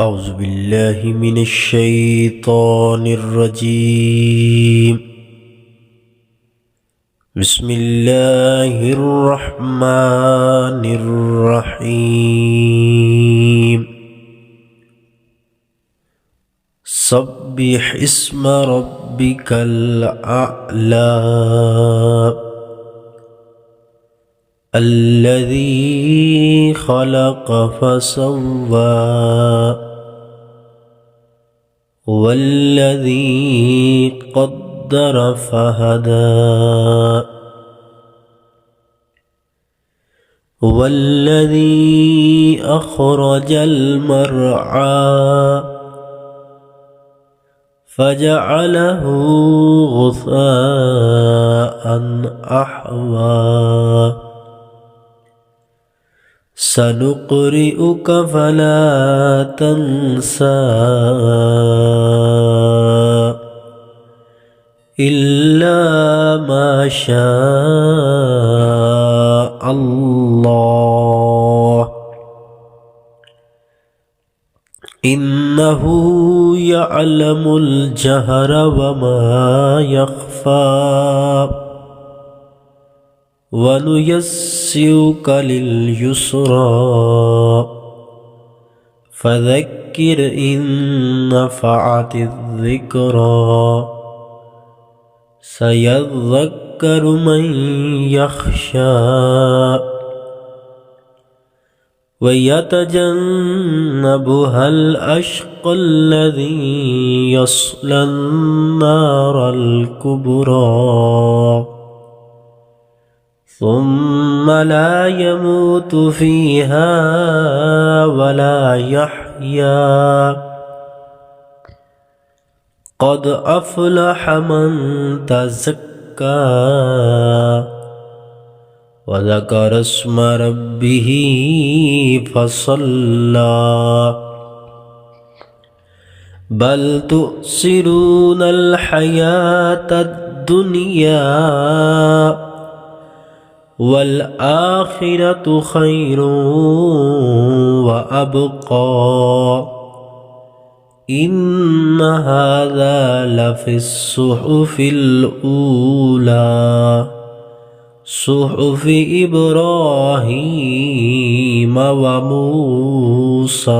أعوذ بالله من الشيطان الرجيم. بسم الله الرحمن الرحيم. سبح اسم ربك الأعلى الذي خلق فسوى والذي قدر فهدى والذي أخرج المرعى فجعله غثاء أحوى سنقرئك فلا تنسى إلا ما شاء الله إنه يعلم الجهر وما يخفى ونيسرك لليسرى فذكر إن نفعت الذكرى سيذكر من يخشى ويتجنبها الأشقى الذي يصلى النار الكبرى ثم لا يموت فيها ولا يحيا قد أفلح من تزكى وذكر اسم ربه فصلى بل تؤثرون الحياة الدنيا والآخرة خير وأبقى إن هذا لفي الصحف الأولى صحف إبراهيم وموسى.